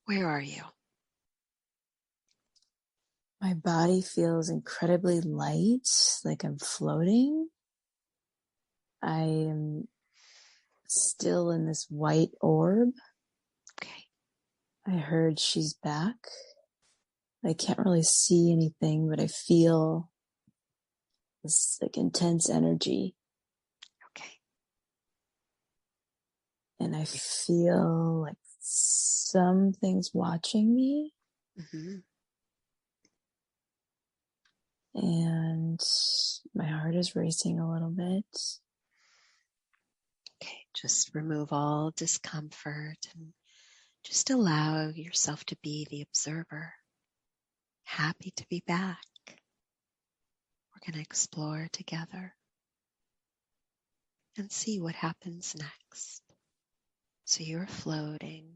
Where are you? My body feels incredibly light, like I'm floating. I am still in this white orb. Okay. I heard she's back. I can't really see anything, but I feel this like intense energy. Okay. And I feel like something's watching me. Mm-hmm. And my heart is racing a little bit. Okay. Just remove all discomfort and just allow yourself to be the observer. Happy to be back. We're going to explore together and see what happens next. So you're floating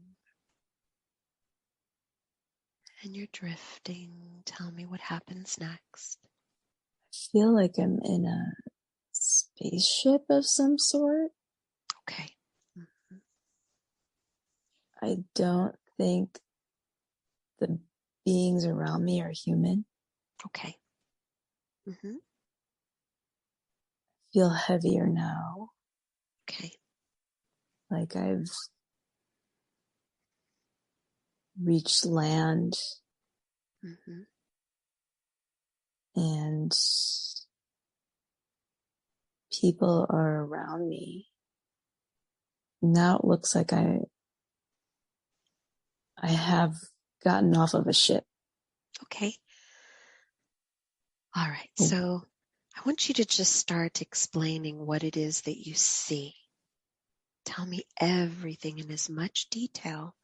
and you're drifting. Tell me what happens next. I feel like I'm in a spaceship of some sort. Okay. Mm-hmm. I don't think the beings around me are human. Okay. Mm-hmm. Feel heavier now. Okay. Like I've reached land Mm-hmm. and people are around me. Now it looks like I have gotten off of a ship. Okay. All right. So I want you to just start explaining what it is that you see. Tell me everything in as much detail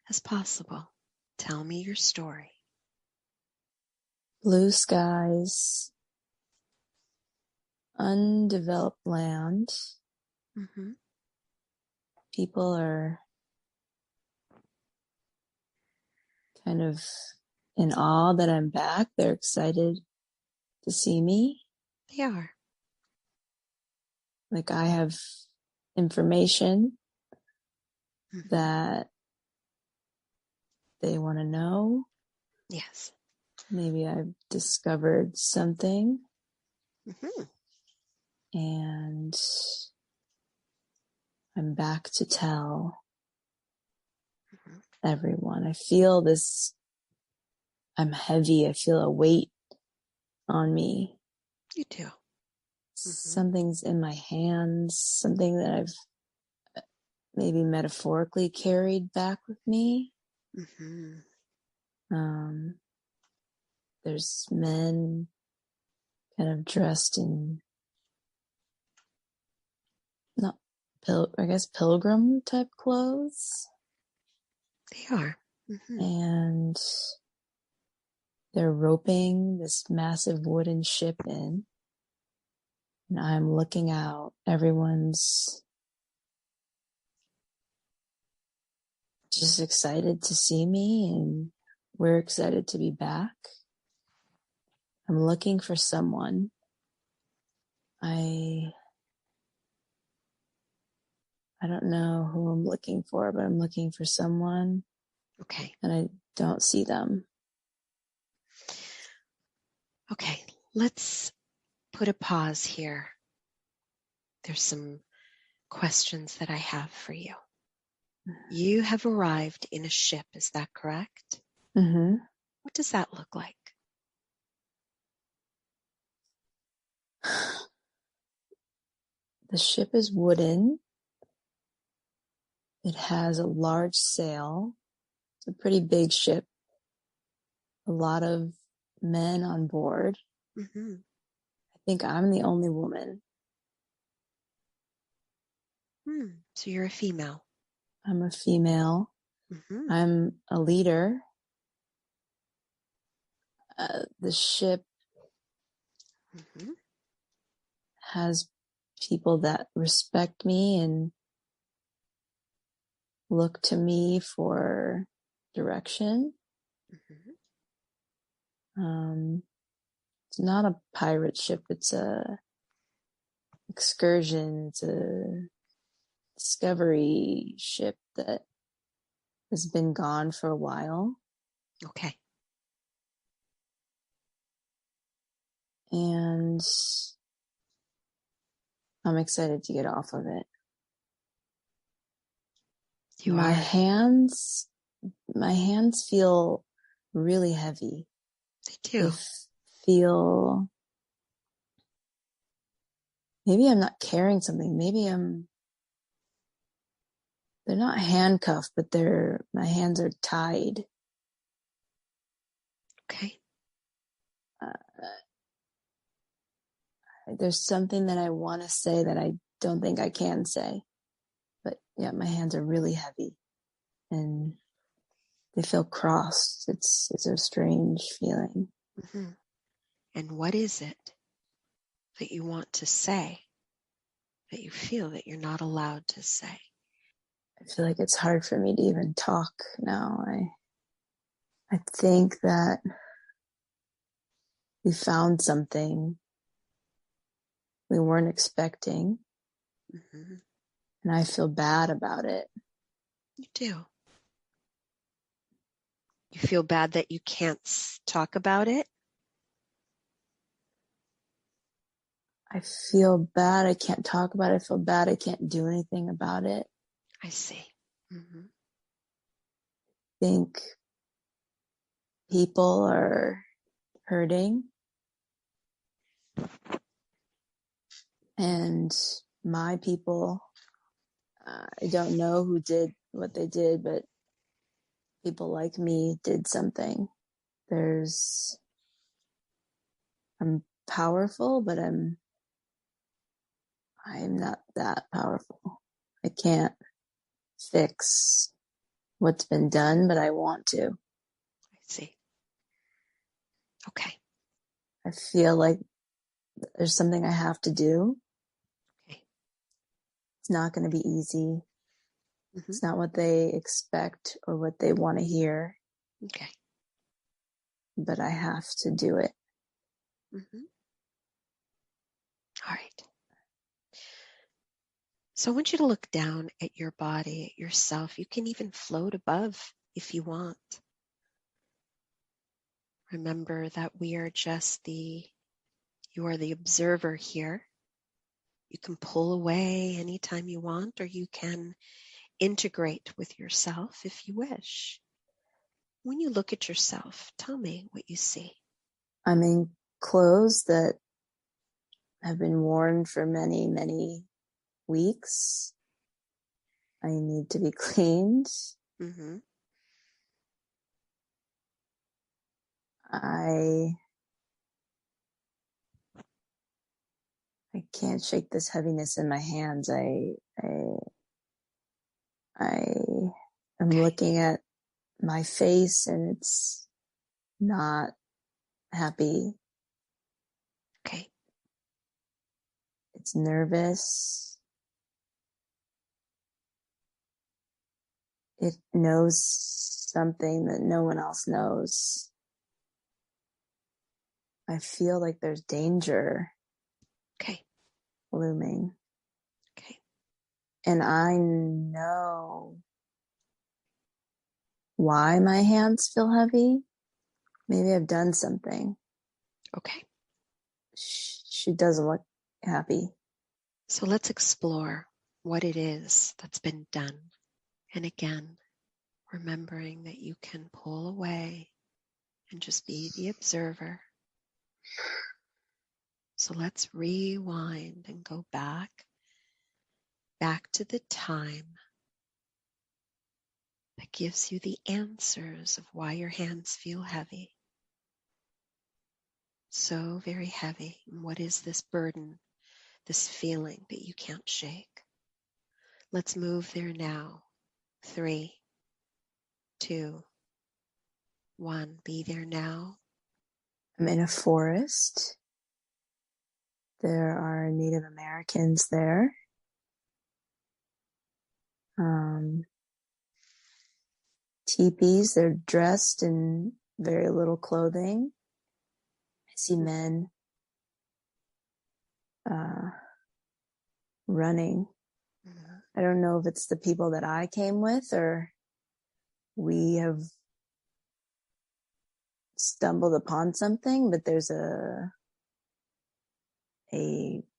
as possible. Tell me your story. Blue skies, undeveloped land. Mm-hmm. People are kind of in awe that I'm back. They're excited to see me. They are. Like I have information Mm-hmm. that they want to know. Yes. Maybe I've discovered something Mm-hmm. and I'm back to tell Mm-hmm. everyone. I feel this, I'm heavy. I feel a weight on me. You do. Mm-hmm. Something's in my hands, something that I've maybe metaphorically carried back with me. Mm-hmm. There's men kind of dressed in not pilgrim type clothes. They are. Mm-hmm. And they're roping this massive wooden ship in. And I'm looking out. Everyone's just excited to see me, and we're excited to be back. I'm looking for someone. I don't know who I'm looking for, but I'm looking for someone. Okay. And I don't see them. Okay. Let's put a pause here. There's some questions that I have for you. You have arrived in a ship, is that correct? Mm-hmm. What does that look like? The ship is wooden. It has a large sail. It's a pretty big ship. A lot of men on board. Mm-hmm. I think I'm the only woman. So you're a female. I'm a female. Mm-hmm. I'm a leader. The ship Mm-hmm. has people that respect me and look to me for direction. Mm-hmm. It's not a pirate ship. It's a excursion. It's a discovery ship that has been gone for a while. Okay. And I'm excited to get off of it. You my are. hands feel really heavy. They do. They feel, maybe I'm not carrying something. Maybe they're not handcuffed, but my hands are tied. Okay. There's something that I want to say that I don't think I can say. But yeah, my hands are really heavy and they feel crossed. It's a strange feeling. Mm-hmm. And what is it that you want to say that you feel that you're not allowed to say? I feel like it's hard for me to even talk now. I think that we found something we weren't expecting, Mm-hmm. and I feel bad about it. You do. You feel bad that you can't talk about it? I feel bad I can't talk about it. I feel bad I can't do anything about it. I see. Mm-hmm. I think people are hurting, and my people, I don't know who did what they did, but people like me did something. I'm powerful, but I'm not that powerful. I can't fix what's been done, but I want to. I see. Okay. I feel like there's something I have to do. Okay. It's not going to be easy. Mm-hmm. It's not what they expect or what they want to hear, Okay. but I have to do it. Mm-hmm. All right. So I want you to look down at your body, at yourself. You can even float above if you want. Remember that you are the observer here. You can pull away anytime you want, or you can integrate with yourself if you wish. When you look at yourself, tell me what you see. I'm in clothes that have been worn for many, many weeks. I need to be cleaned. Mm-hmm. I can't shake this heaviness in my hands. I am Okay. looking at my face and it's not happy. Okay. It's nervous. It knows something that no one else knows. I feel like there's danger Okay. looming. Okay. And I know why my hands feel heavy. Maybe I've done something. Okay. She doesn't look happy. So let's explore what it is that's been done. And again, remembering that you can pull away and just be the observer. So let's rewind and go back to the time that gives you the answers of why your hands feel heavy. So very heavy. And what is this burden, this feeling that you can't shake? Let's move there now. 3, 2, 1. Be there now. I'm in a forest. There are Native Americans there. Teepees, they're dressed in very little clothing. I see men running. Mm-hmm. I don't know if it's the people that I came with or we have stumbled upon something, but there's a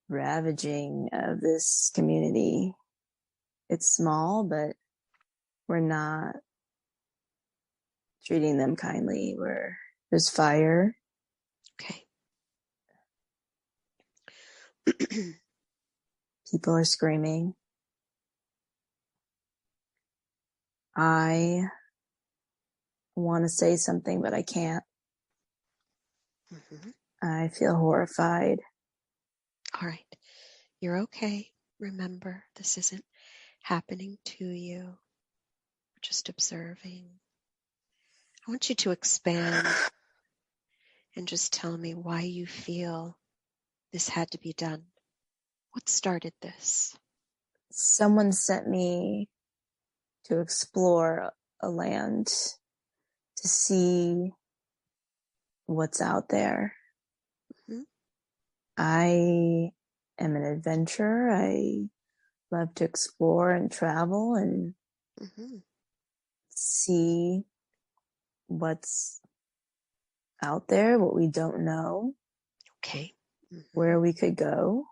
ravaging of this community. It's small, but we're not treating them kindly. There's fire. Okay. People are screaming. I want to say something, but I can't. Mm-hmm. I feel horrified. All right. You're okay. Remember, this isn't happening to you. We're just observing. I want you to expand and just tell me why you feel this had to be done. What started this? Someone sent me to explore a land to see what's out there. Mm-hmm. I am an adventurer. I love to explore and travel and Mm-hmm. see what's out there, what we don't know, Okay. Mm-hmm. where we could go.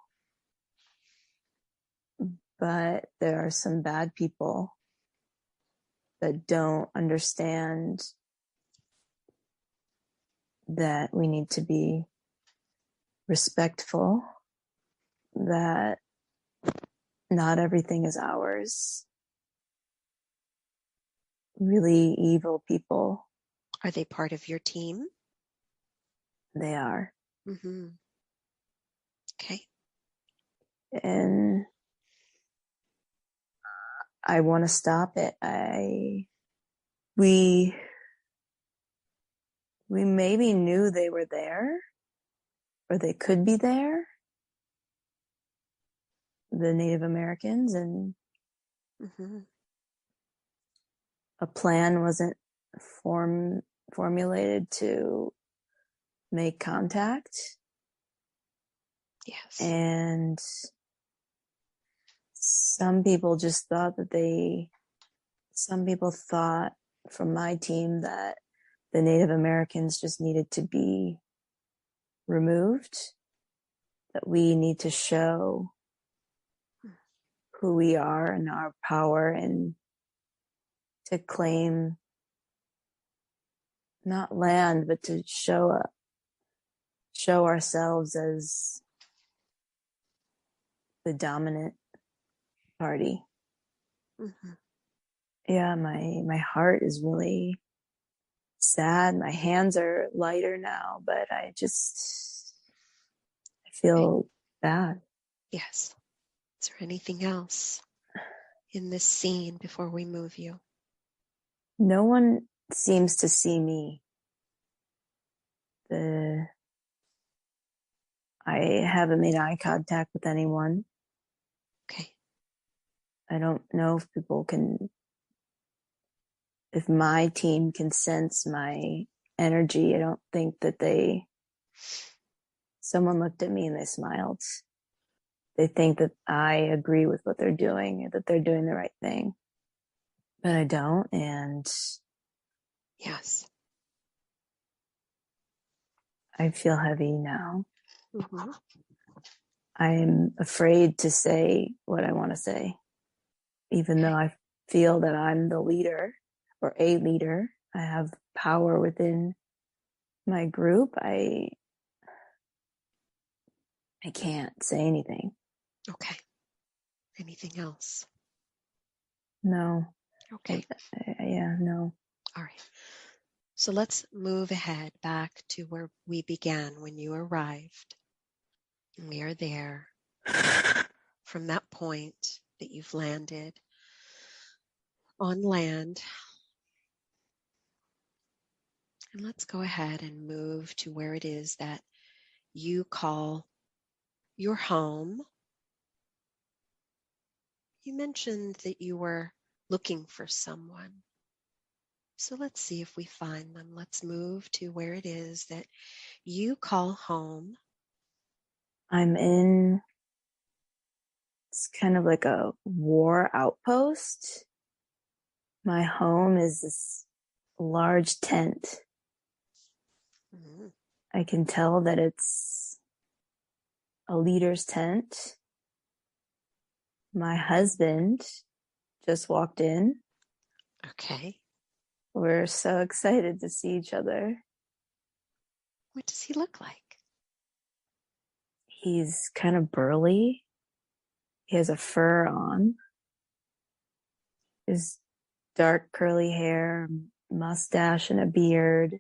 But there are some bad people that don't understand that we need to be respectful, that not everything is ours. Really evil people. Are they part of your team? They are. Mm-hmm. Okay. And I want to stop it. We maybe knew they were there, or they could be there, the Native Americans, and Mm-hmm. a plan wasn't formulated to make contact. Yes. And some people thought from my team that the Native Americans just needed to be removed, that we need to show who we are and our power, and to claim not land, but to show ourselves as the dominant party. Mm-hmm. Yeah, my heart is really sad. My hands are lighter now, but I feel bad. Yes. Is there anything else in this scene before we move you? No one seems to see me. I haven't made eye contact with anyone. Okay. I don't know if my team can sense my energy. I don't think that someone looked at me and they smiled. They think that I agree with what they're doing, that they're doing the right thing, but I don't. And Yes. I feel heavy now. Mm-hmm. I'm afraid to say what I want to say, even though I feel that I'm the leader or a leader. I have power within my group. I can't say anything. Okay. Anything else? No. Okay. No. All right. So let's move ahead back to where we began when you arrived. And we are there from that point that you've landed on land. And let's go ahead and move to where it is that you call your home. You mentioned that you were looking for someone. So let's see if we find them. Let's move to where it is that you call home. It's kind of like a war outpost. My home is this large tent. Mhm. I can tell that it's a leader's tent. My husband just walked in. Okay. We're so excited to see each other. What does he look like? He's kind of burly. He has a fur on. His dark curly hair, mustache, and a beard.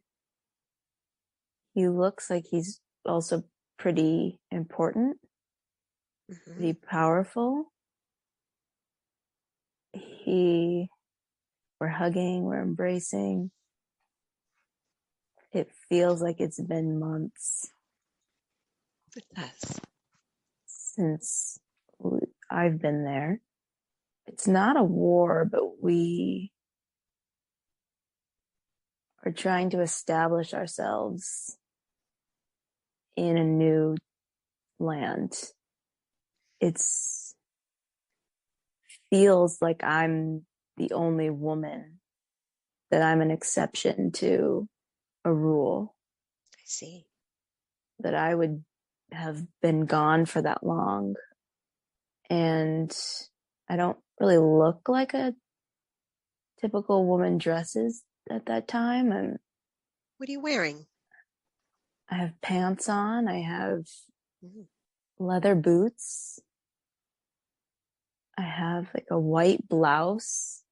He looks like he's also pretty important, pretty powerful. We're hugging, we're embracing. It feels like it's been months It does. since I've been there. It's not a war, but we are trying to establish ourselves in a new land. It's feels like I'm the only woman, that I'm an exception to a rule, I see. that I would have been gone for that long. And I don't really look like a typical woman dresses at that time. And What are you wearing? I have pants on. I have Mhm. leather boots. I have like a white blouse,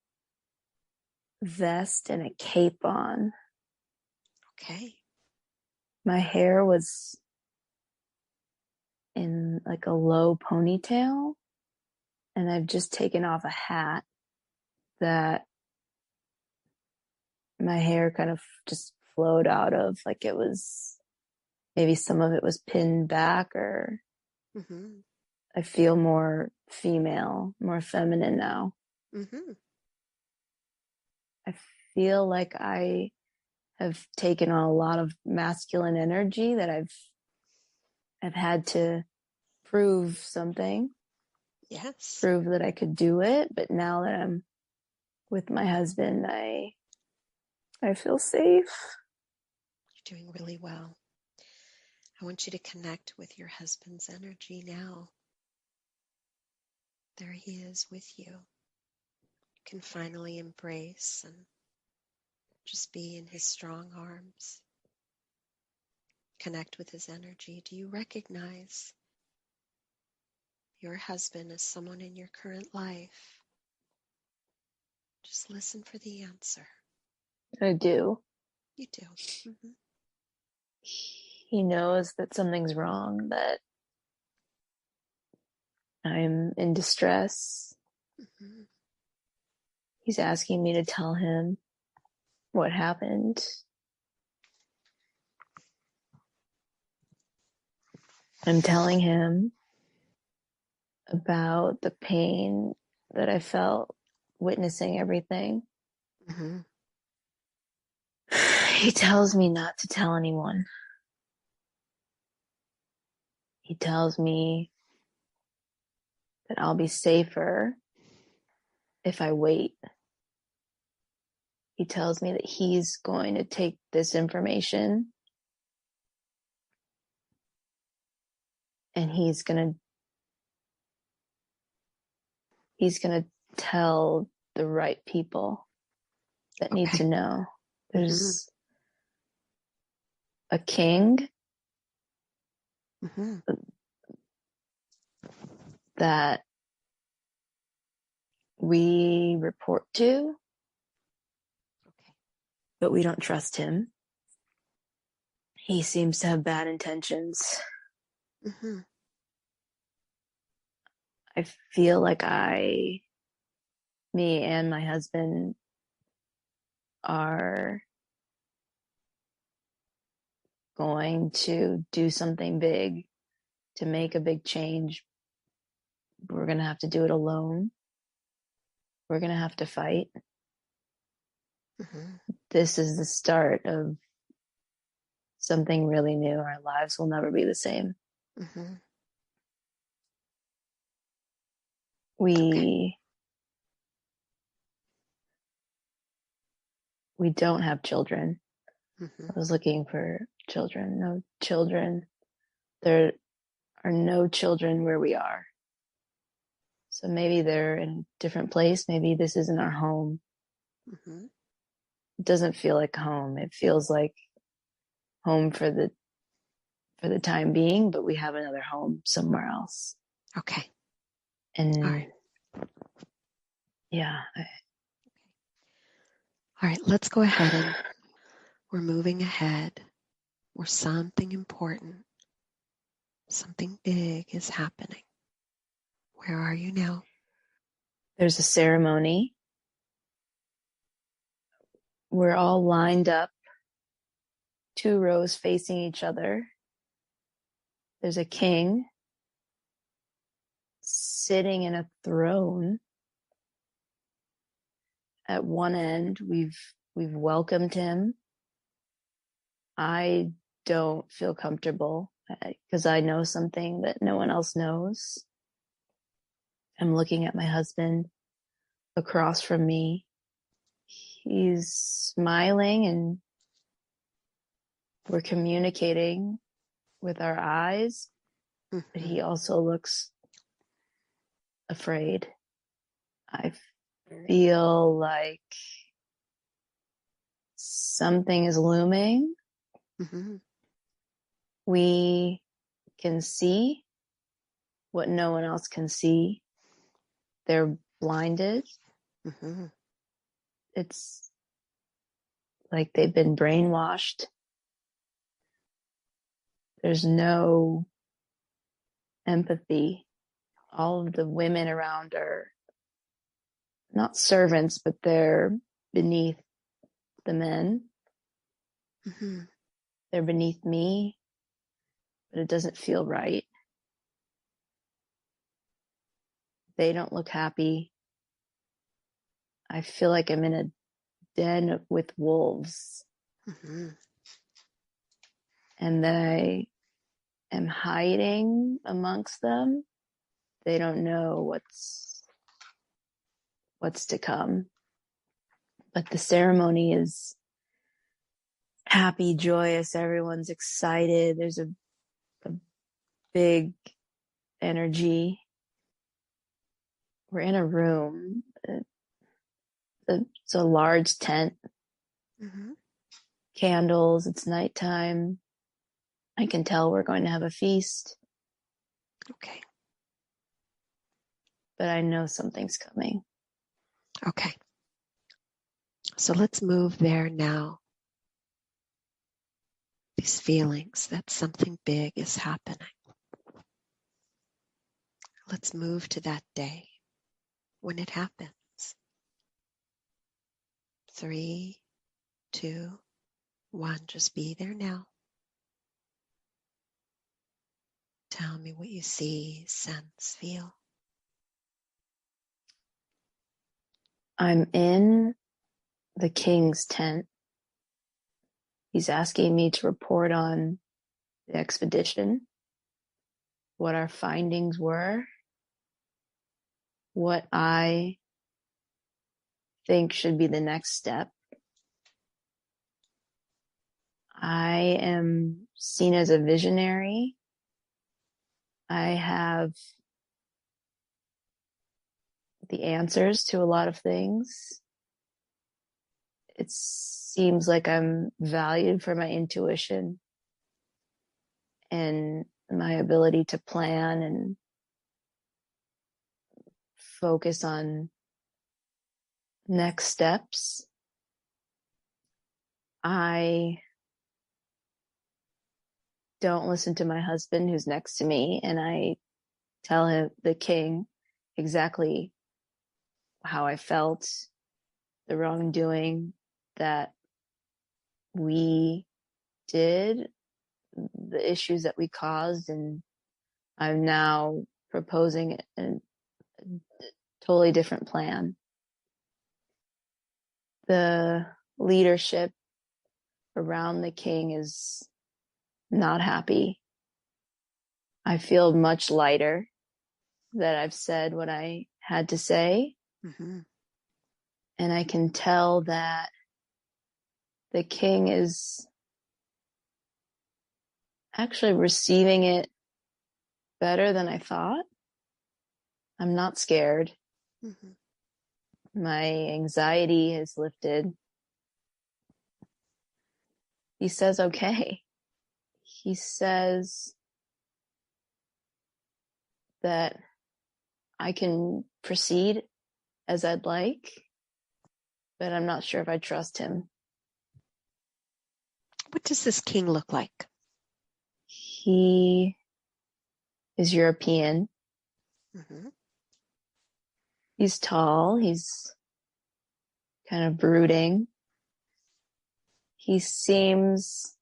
vest, and a cape on. Okay. My hair was in like a low ponytail, and I've just taken off a hat that my hair kind of just flowed out of, like it was, maybe some of it was pinned back, or Mm-hmm. I feel more female, more feminine now. Mm-hmm. I feel like I have taken on a lot of masculine energy, that I've had to prove something, Yes. prove that I could do it. But now that I'm with my husband, I feel safe. You're doing really well. I want you to connect with your husband's energy now. There he is with you. You can finally embrace and just be in his strong arms. Connect with his energy. Do you recognize your husband as someone in your current life? Just listen for the answer. I do. You do. Mm-hmm. He knows that something's wrong, that I'm in distress. Mm-hmm. He's asking me to tell him what happened. I'm telling him about the pain that I felt witnessing everything. Mm-hmm. He tells me not to tell anyone. He tells me that I'll be safer if I wait. He tells me that he's going to take this information and he's going to tell the right people that need Okay. to know. Mm-hmm. There's a king Mm-hmm. that we report to, Okay. but we don't trust him. He seems to have bad intentions. Mm-hmm. I feel like me and my husband are going to do something big, to make a big change. We're going to have to do it alone. We're going to have to fight. Mm-hmm. This is the start of something really new. Our lives will never be the same. Mm-hmm. Okay. We we don't have children. Mm-hmm. I was looking for children. No children. There are no children where we are. So maybe they're in a different place. Maybe this isn't our home. Mm-hmm. It doesn't feel like home. It feels like home for the time being, but we have another home somewhere else. Okay. And All right. yeah. All right. Let's go ahead and we're moving ahead where something important, something big is happening. Where are you now? There's a ceremony. We're all lined up, 2 rows facing each other. There's a king sitting in a throne. At one end, we've welcomed him. I don't feel comfortable because I know something that no one else knows. I'm looking at my husband across from me. He's smiling and we're communicating with our eyes, but he also looks afraid. I feel like something is looming. Mm-hmm. We can see what no one else can see. They're blinded. Mm-hmm. It's like they've been brainwashed. There's no empathy. All of the women around are not servants, but they're beneath the men. Mm-hmm. They're beneath me, but it doesn't feel right. They don't look happy. I feel like I'm in a den with wolves. Mm-hmm. And that I am hiding amongst them. They don't know what's to come. But the ceremony is happy, joyous. Everyone's excited. There's a big energy. We're in a room. It's a large tent. Mm-hmm. Candles. It's nighttime. I can tell we're going to have a feast. Okay. But I know something's coming. Okay. So let's move there now. These feelings that something big is happening. Let's move to that day when it happens. 3, 2, 1. Just be there now. Tell me what you see, sense, feel. I'm in the king's tent. He's asking me to report on the expedition, what our findings were, what I think should be the next step. I am seen as a visionary. I have the answers to a lot of things. It seems like I'm valued for my intuition and my ability to plan and focus on next steps. I don't listen to my husband who's next to me, and I tell him, the king, exactly how I felt, the wrongdoing that we did, the issues that we caused, and I'm now proposing a totally different plan. The leadership around the king is not happy. I feel much lighter that I've said what I had to say. Mm-hmm. And I can tell that the king is actually receiving it better than I thought. I'm not scared. Mm-hmm. My anxiety has lifted. He says, okay. He says that I can proceed as I'd like, but I'm not sure if I trust him. What does this king look like? He is European. Mm-hmm. He's tall. He's kind of brooding. He seems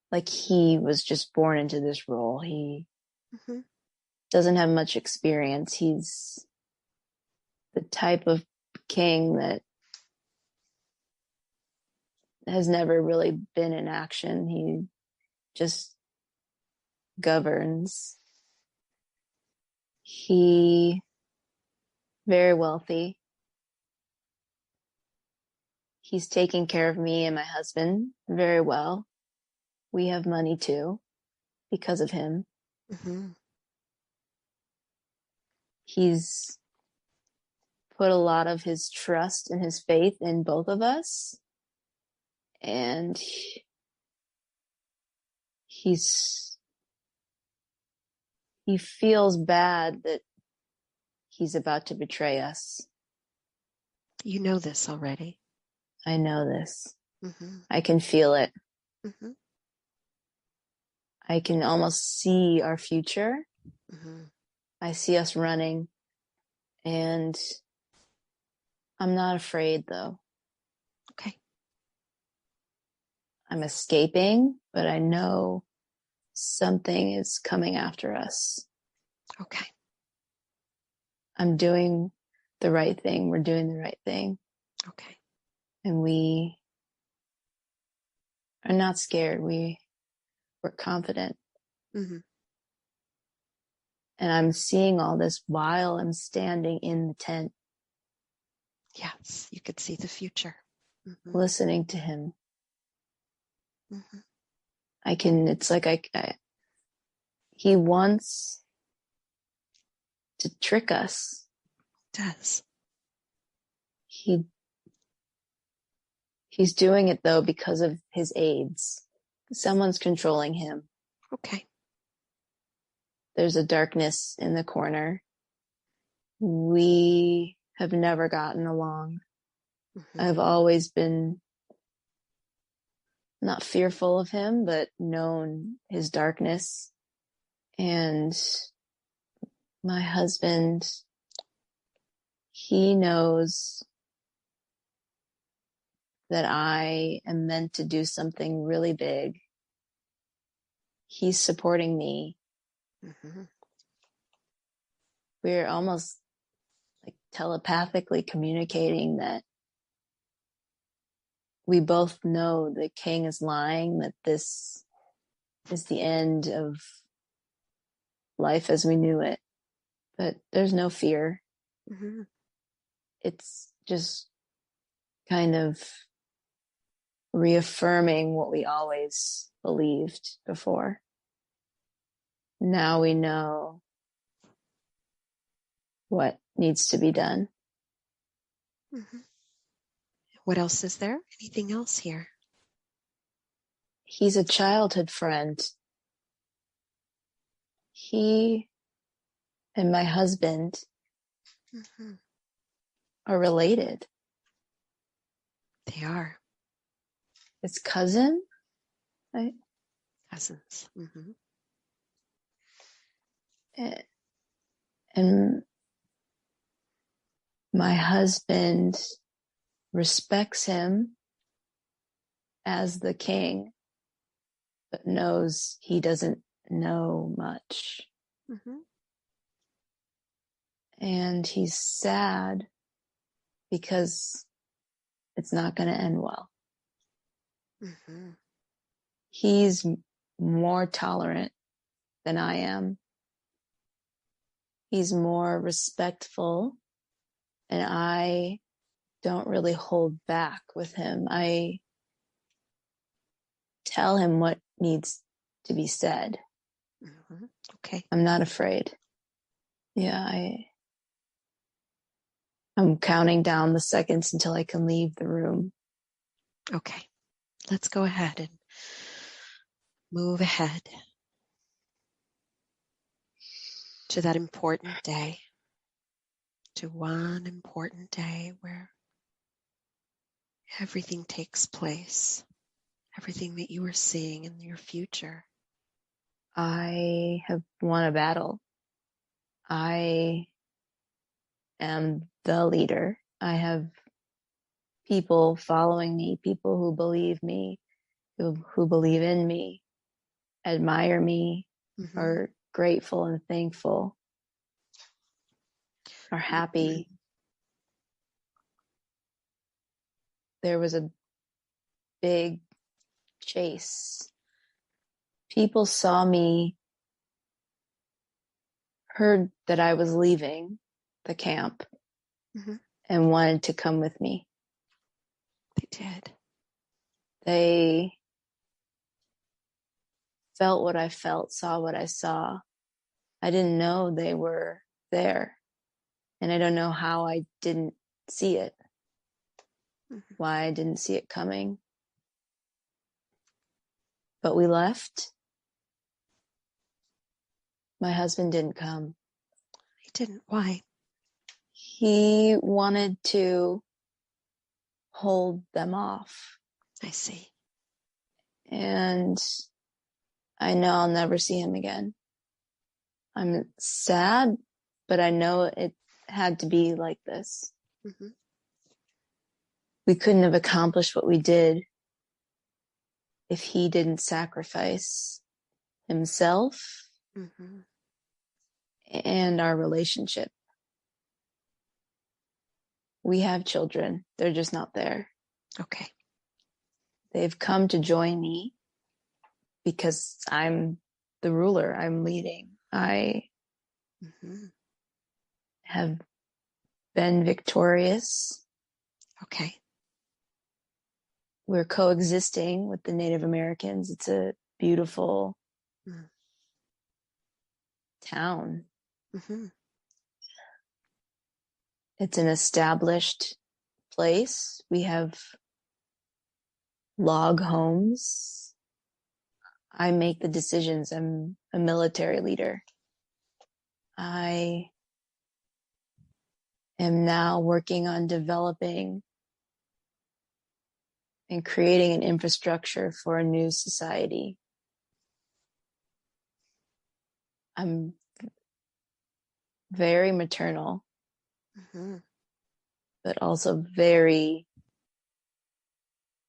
like he was just born into this role. He doesn't have much experience. He's the type of king that has never really been in action. He just governs. He very wealthy. He's taking care of me and my husband very well. We have money too because of him. Mm-hmm. He's put a lot of his trust and his faith in both of us. And he feels bad that he's about to betray us. You know this already. I know this. Mm-hmm. I can feel it. Mm-hmm. I can almost see our future. Mm-hmm. I see us running, and I'm not afraid though. Okay. I'm escaping, but I know something is coming after us. Okay. I'm doing the right thing. We're doing the right thing. Okay. And we are not scared. We're confident. Mm-hmm. And I'm seeing all this while I'm standing in the tent. Yes, you could see the future. Mm-hmm. Listening to him. Mm-hmm. It's like he wants to trick us. Does. He's doing it though because of his aides. Someone's controlling him. Okay. There's a darkness in the corner. We have never gotten along. Mm-hmm. I've always been not fearful of him, but known his darkness. And my husband, he knows that I am meant to do something really big. He's supporting me. Mm-hmm. We're almost like telepathically communicating that we both know the king is lying, that this is the end of life as we knew it. But there's no fear. Mm-hmm. It's just kind of reaffirming what we always believed before. Now we know what needs to be done. Mm-hmm. What else is there? Anything else here? He's a childhood friend. He and my husband are related. They are. It's cousin, right? Cousins. Mm-hmm. And my husband respects him as the king, but knows he doesn't know much. Mm-hmm. And he's sad because it's not going to end well. Mm-hmm. He's more tolerant than I am. He's more respectful, and I don't really hold back with him. I tell him what needs to be said. Mm-hmm. Okay. I'm not afraid. Yeah, I'm counting down the seconds until I can leave the room. Okay. Let's go ahead and move ahead to that important day, to one important day where everything takes place, everything that you are seeing in your future. I have won a battle. I am the leader. I have people following me, people who believe me, who believe in me, admire me, Mm-hmm. are grateful and thankful, are happy. There was a big chase. People saw me, heard that I was leaving the camp, Mm-hmm. and wanted to come with me. They did. They felt what I felt, saw what I saw. I didn't know they were there. And I don't know how I didn't see it. Mm-hmm. Why I didn't see it coming. But we left. My husband didn't come. He didn't. Why? He wanted to hold them off. I see. And I know I'll never see him again. I'm sad, but I know it had to be like this. Mm-hmm. We couldn't have accomplished what we did if he didn't sacrifice himself Mm-hmm. and our relationship. We have children. They're just not there. Okay. They've come to join me because I'm the ruler. I'm leading. I Mm-hmm. have been victorious. Okay. We're coexisting with the Native Americans. It's a beautiful town. Mm-hmm. It's an established place. We have log homes. I make the decisions. I'm a military leader. I am now working on developing and creating an infrastructure for a new society. I'm very maternal, Mm-hmm. but also very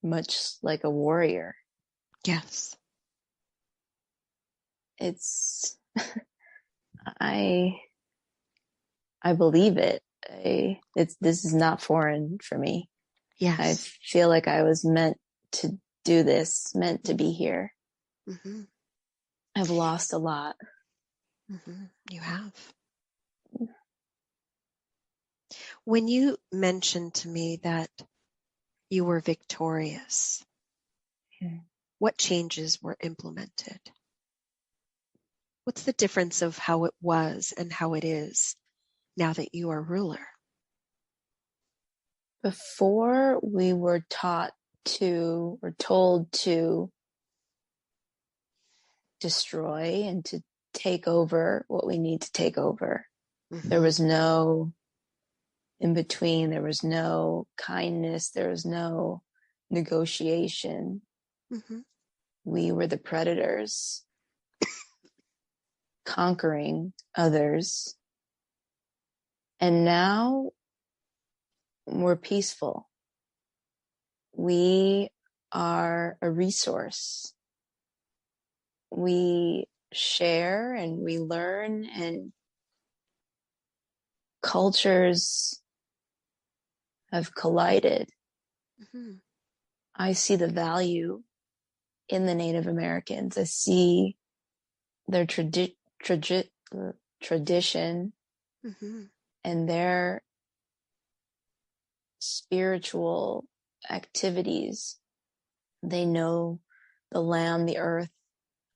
much like a warrior. Yes. It's, I believe it. This is not foreign for me. Yes. I feel like I was meant to do this, meant to be here. Mm-hmm. I've lost a lot. Mm-hmm. You have. When you mentioned to me that you were victorious, what changes were implemented? What's the difference of how it was and how it is now that you are ruler? Before we were told to destroy and to take over what we need to take over. Mm-hmm. There was no in between. There was no kindness. There was no negotiation. Mm-hmm. We were the predators conquering others. And now we're peaceful. We are a resource. We share and we learn, and cultures have collided. Mm-hmm. I see the value in the Native Americans. I see their tradition Mm-hmm. and their spiritual activities. They know the land, the earth.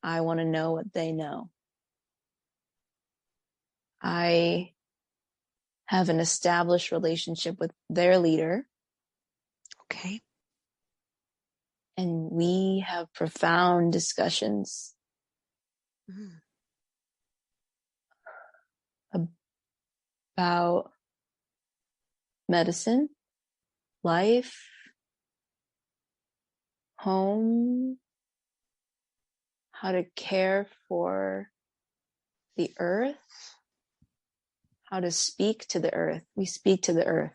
I want to know what they know. I have an established relationship with their leader. Okay. And we have profound discussions about medicine, life, home, how to care for the earth, how to speak to the earth. We speak to the earth.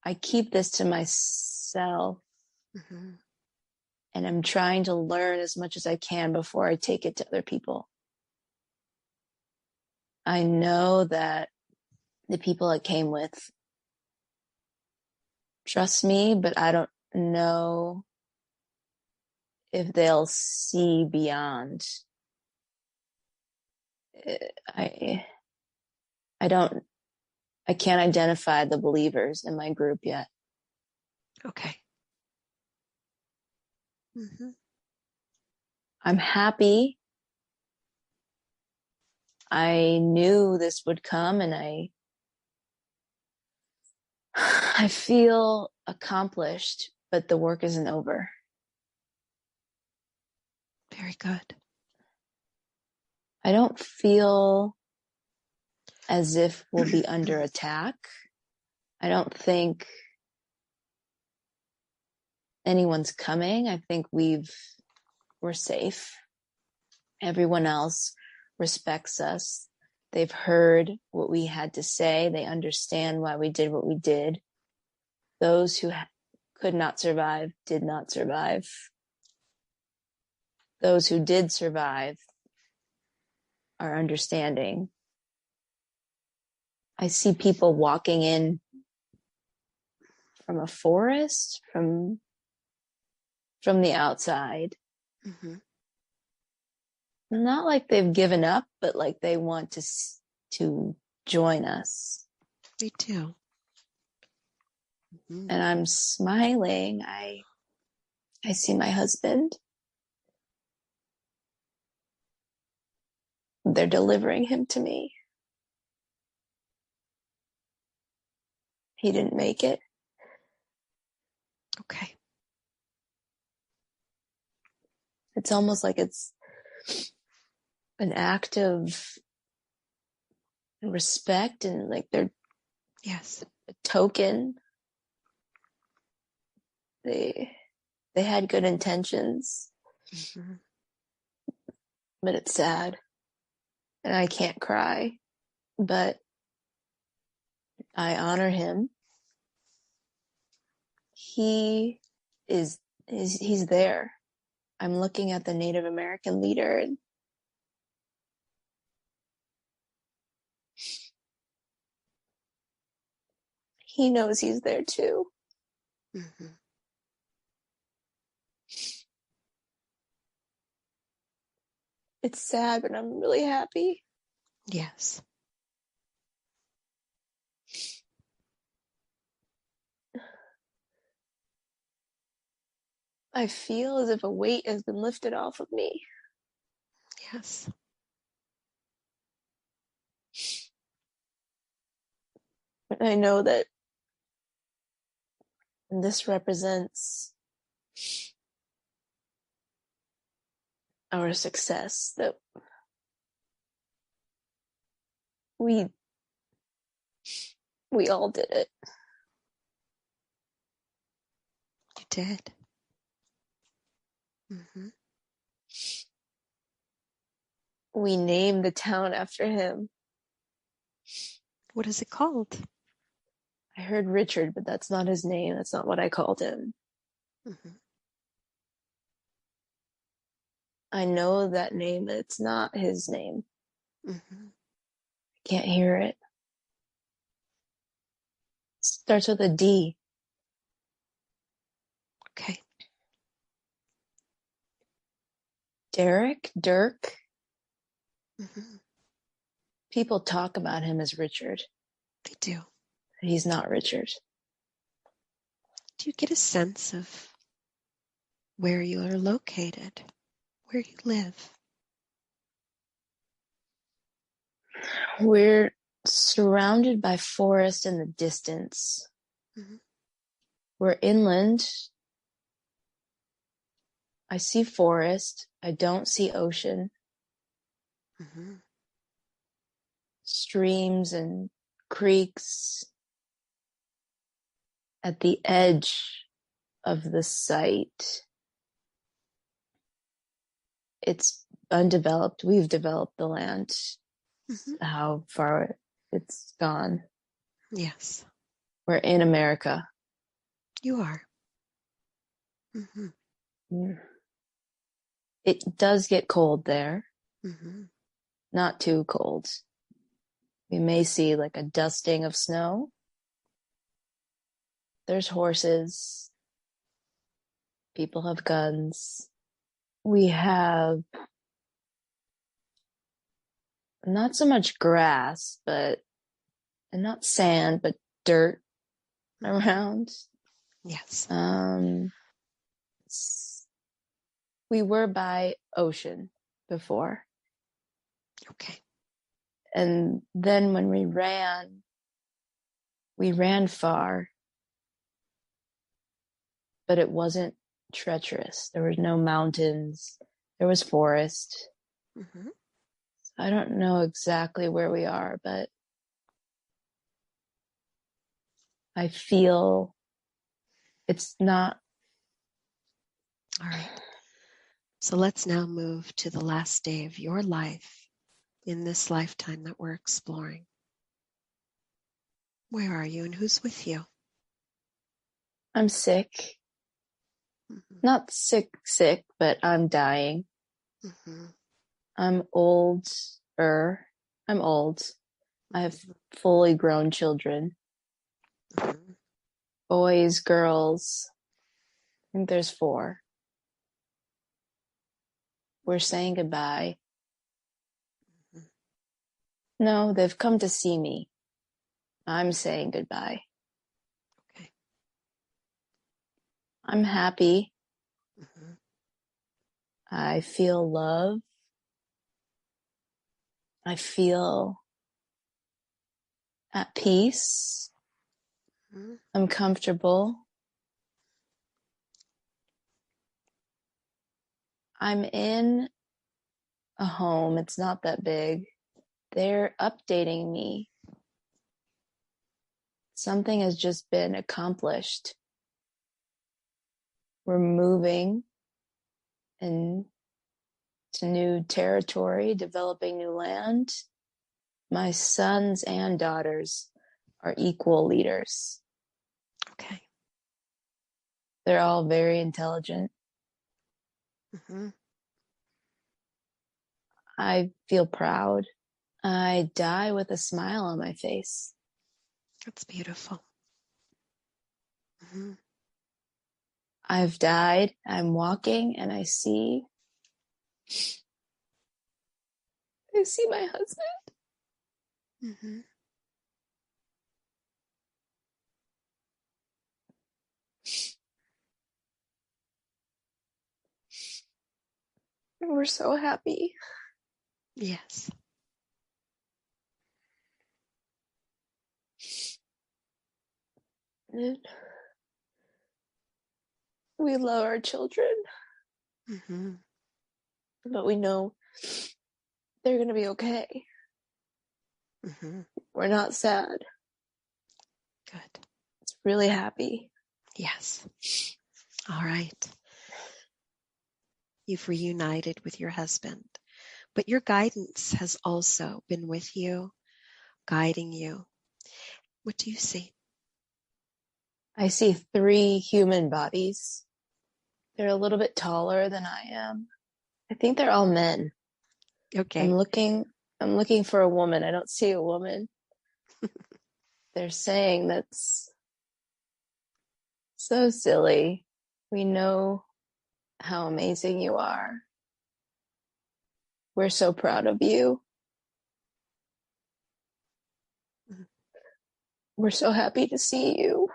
I keep this to myself, and I'm trying to learn as much as I can before I take it to other people. I know that the people I came with trust me, but I don't know if they'll see beyond. I can't identify the believers in my group yet. Okay. I'm happy. I knew this would come, and I feel accomplished, but the work isn't over. Very good. I don't feel as if we'll be under attack. I don't think anyone's coming. I think we're safe. Everyone else respects us. They've heard what we had to say. They understand why we did what we did. Those who could not survive did not survive. Those who did survive are understanding. I see people walking in from a forest, from the outside. Not like they've given up, but like they want to join us. Me too. And I'm smiling. I see my husband. They're delivering him to me. He didn't make it. Okay. It's almost like it's an act of respect, and like they're a token. They had good intentions, but it's sad, and I can't cry, but I honor him. He's there. I'm looking at the Native American leader, and he knows he's there too. It's sad, but I'm really happy. Yes. I feel as if a weight has been lifted off of me. Yes. And I know that this represents our success, that we all did it. You did. We named the town after him. What is it called? I heard Richard, but that's not his name. That's not what I called him. I know that name, but it's not his name. I can't hear it. It starts with a D. Okay. Dirk. People talk about him as Richard. I do. He's not Richard. Do you get a sense of where you are located, where you live? We're surrounded by forest in the distance. Mm-hmm. We're inland. I see forest. I don't see ocean. Mm-hmm. Streams and creeks at the edge of the site. It's undeveloped. We've developed the land. Mm-hmm. How far it's gone. Yes, We're in America. you are. Mm-hmm. It does get cold there. Mm-hmm. Not too cold. We may see like a dusting of snow. There's horses. People have guns. We have not so much grass, and not sand, but dirt around. Yes. We were by ocean before. Okay. And then when we ran far, but it wasn't treacherous. There were no mountains. There was forest. Mm-hmm. I don't know exactly where we are, but I feel it's not. All right. So let's now move to the last day of your life in this lifetime that we're exploring. Where are you and who's with you? I'm sick. Mm-hmm. Not sick, but I'm dying. Mm-hmm. I'm older. I'm old. I have fully grown children. Mm-hmm. Boys, girls. I think there's 4. We're saying goodbye. Mm-hmm. No, they've come to see me. I'm saying goodbye. Okay. I'm happy. Mm-hmm. I feel love. I feel at peace. Mm-hmm. I'm comfortable. I'm in a home. It's not that big. They're updating me. Something has just been accomplished. We're moving into new territory, developing new land. My sons and daughters are equal leaders. Okay. They're all very intelligent. Mm-hmm. I feel proud. I die with a smile on my face. That's beautiful. Mm-hmm. I've died. I'm walking and I see my husband. Mm-hmm. And we're so happy. Yes. And we love our children, Mm-hmm. but we know they're going to be okay. Mm-hmm. We're not sad. Good. It's really happy. Yes. All right. You've reunited with your husband, but your guidance has also been with you, guiding you. What do you see? I see 3 human bodies. They're a little bit taller than I am. I think they're all men. Okay. I'm looking for a woman. I don't see a woman. They're saying that's so silly. We know how amazing you are. We're so proud of you. We're so happy to see you.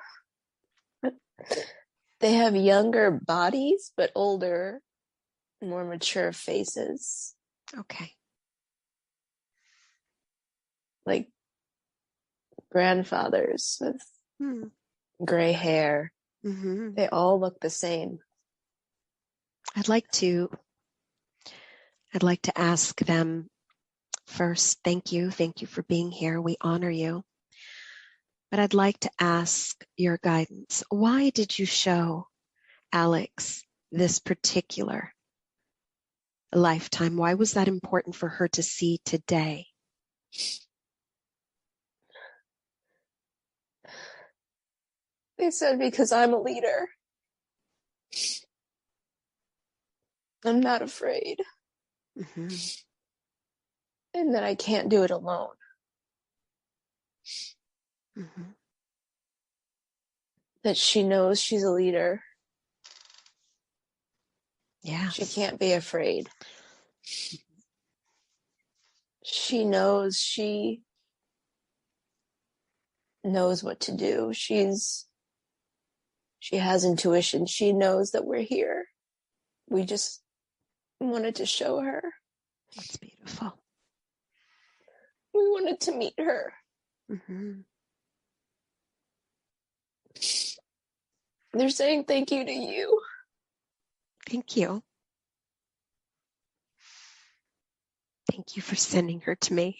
They have younger bodies, but older, more mature faces. Okay. Like grandfathers with gray hair. Mm-hmm. They all look the same. I'd like to ask them first, thank you for being here. We honor you. But I'd like to ask your guidance. Why did you show Alex this particular lifetime? Why was that important for her to see today? They said because I'm a leader. I'm not afraid. Mm-hmm. And that I can't do it alone. Mm-hmm. That she knows she's a leader. Yeah. She can't be afraid. She knows what to do. She has intuition. She knows that we're here. We just wanted to show her. That's beautiful. We wanted to meet her. Mm-hmm. They're saying thank you to you. Thank you. Thank you for sending her to me.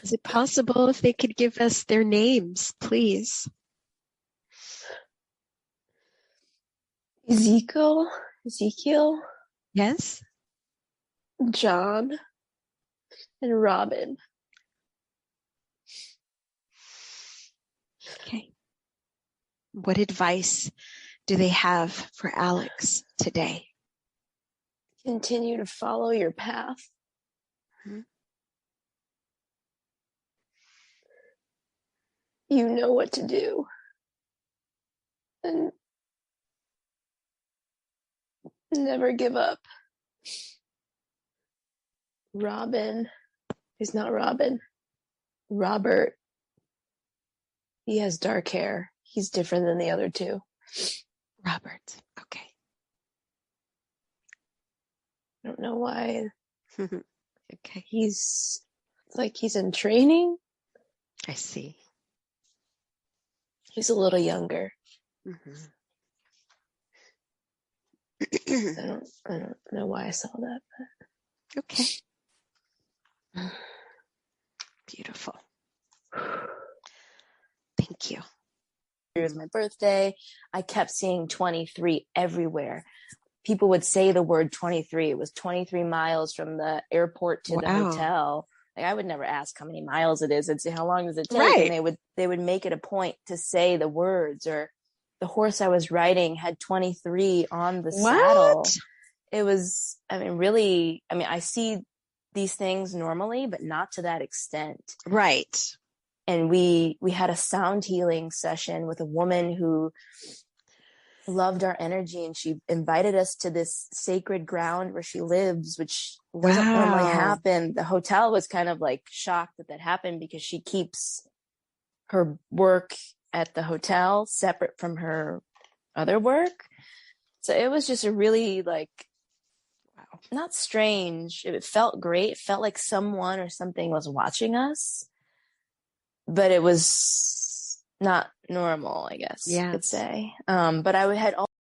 Is it possible if they could give us their names, please? Ezekiel, Yes? John, and Robin. Okay. What advice do they have for Alex today? Continue to follow your path. Mm-hmm. You know what to do. And never give up. Robin. He's not Robin. Robert. He has dark hair. He's different than the other two. Robert. Okay. I don't know why. Okay. It's like he's in training. I see. He's a little younger. Mm-hmm. I don't know why I saw that. But... Okay. Beautiful. Thank you. It was my birthday. I kept seeing 23 everywhere. People would say the word 23. It was 23 miles from the airport to the hotel. Like, I would never ask how many miles it is. I'd say, how long does it take? Right. And they would make it a point to say the words. Or the horse I was riding had 23 on the saddle. It was, really, I see these things normally, but not to that extent. Right. And we had a sound healing session with a woman who loved our energy, and she invited us to this sacred ground where she lives, which doesn't normally happen. The hotel was kind of like shocked that happened, because she keeps her work at the hotel separate from her other work. So it was just a really not strange. It felt great. It felt like someone or something was watching us, but it was not normal, I guess you could say. But I had